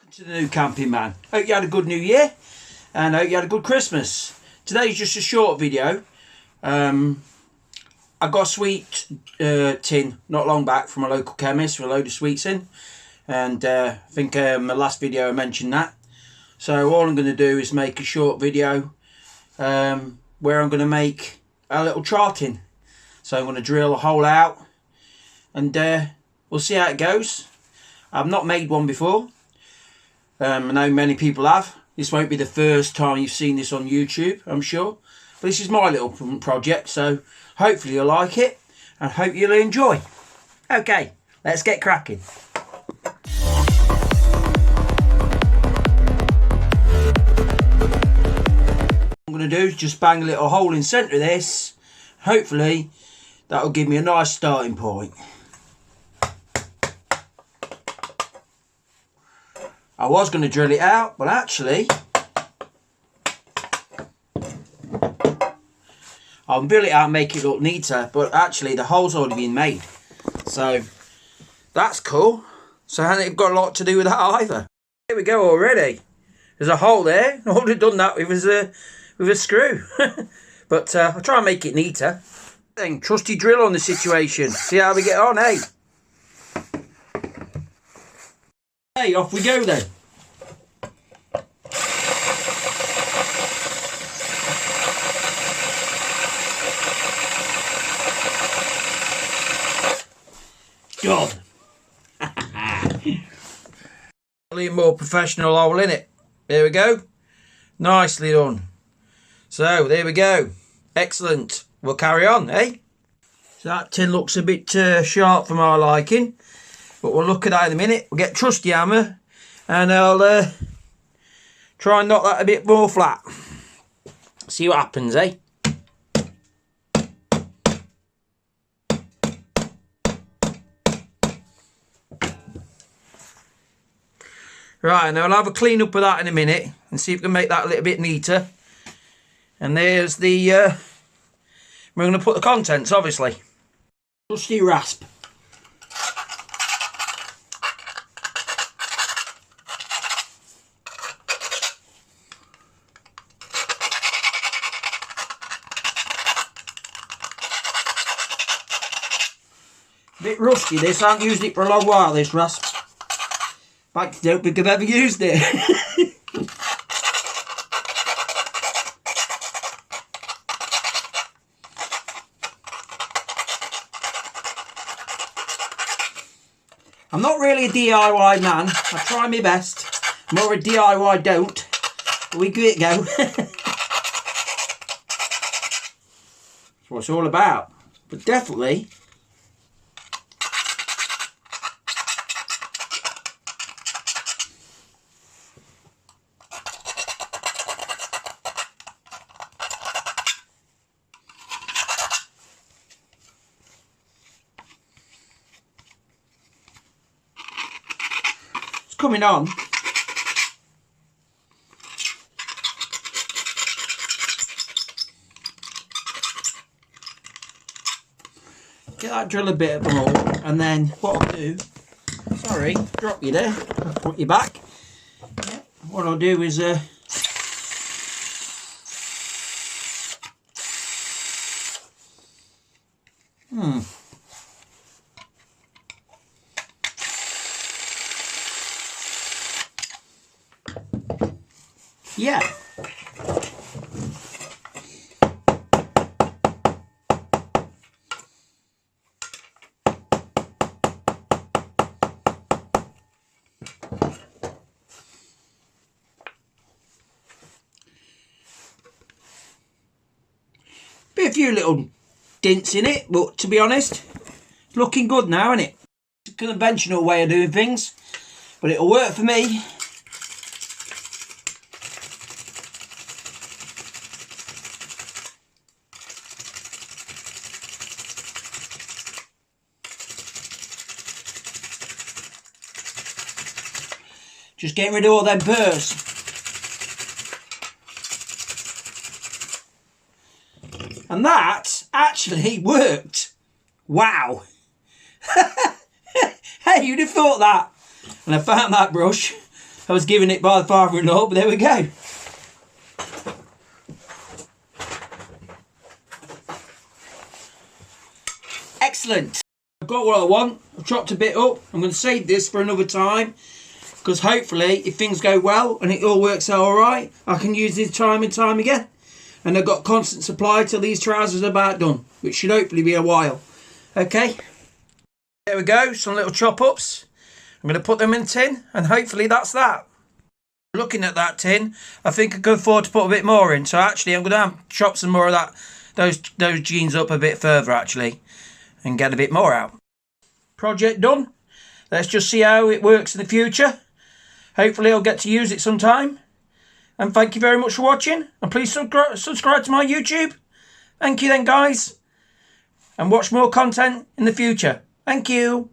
Welcome to the new camping man. Hope you had a good new year and hope you had a good Christmas. Today's just a short video. I got a sweet tin not long back from a local chemist with a load of sweets in, and I think my last video I mentioned that. So all I'm going to do is make a short video where I'm going to make a little char tin. So I'm going to drill a hole out and we'll see how it goes. I've not made one before. I know many people have. This won't be the first time you've seen this on YouTube, I'm sure. But this is my little project, so hopefully you'll like it and hope you'll enjoy. Okay, let's get cracking. What I'm going to do is just bang a little hole in the centre of this. Hopefully that'll give me a nice starting point. I was going to drill it out, but actually I'll build it out and make it look neater, but actually the hole's already been made, so that's cool. So I haven't got a lot to do with that either. Here we go already. There's a hole there. I would have done that with a screw. But I'll try and make it neater. Then trusty drill on the situation. See how we get on, eh? Hey, off we go then. God. A little more professional hole in it. There we go. Nicely done. So there we go. Excellent. We'll carry on, eh? So that tin looks a bit sharp for my liking, but we'll look at that in a minute. We'll get trusty hammer and I'll try and knock that a bit more flat. See what happens, eh? Right, now I'll have a clean up of that in a minute and see if we can make that a little bit neater. And there's the, we're going to put the contents, obviously. Trusty rasp. A bit rusty this, I haven't used it for a long while, this rasp. In fact, I don't think I've ever used it. I'm not really a DIY man. I try my best. More a DIY don't. But we give it a go. That's what it's all about. But definitely coming on. Get that drill a bit of them all, and then what I'll do, sorry, drop you there, I'll put you back. Yeah, what I'll do is yeah. Be a few little dents in it, but to be honest, it's looking good now, isn't it? It's a conventional way of doing things, but it'll work for me. Just getting rid of all them burrs. And that actually worked. Wow. Hey, you'd have thought that. And I found that brush. I was given it by the father-in-law, but there we go. Excellent. I've got what I want. I've chopped a bit up. I'm going to save this for another time, because hopefully if things go well and it all works out alright, I can use this time and time again. And I've got constant supply till these trousers are about done, which should hopefully be a while. Okay, there we go, some little chop ups. I'm going to put them in tin, and hopefully that's that. Looking at that tin, I think I can afford to put a bit more in, so actually I'm going to have to chop some more of that, those jeans up a bit further actually, and get a bit more out. Project done. Let's just see how it works in the future. Hopefully I'll get to use it sometime. And thank you very much for watching. And please subscribe to my YouTube. Thank you then, guys. And watch more content in the future. Thank you.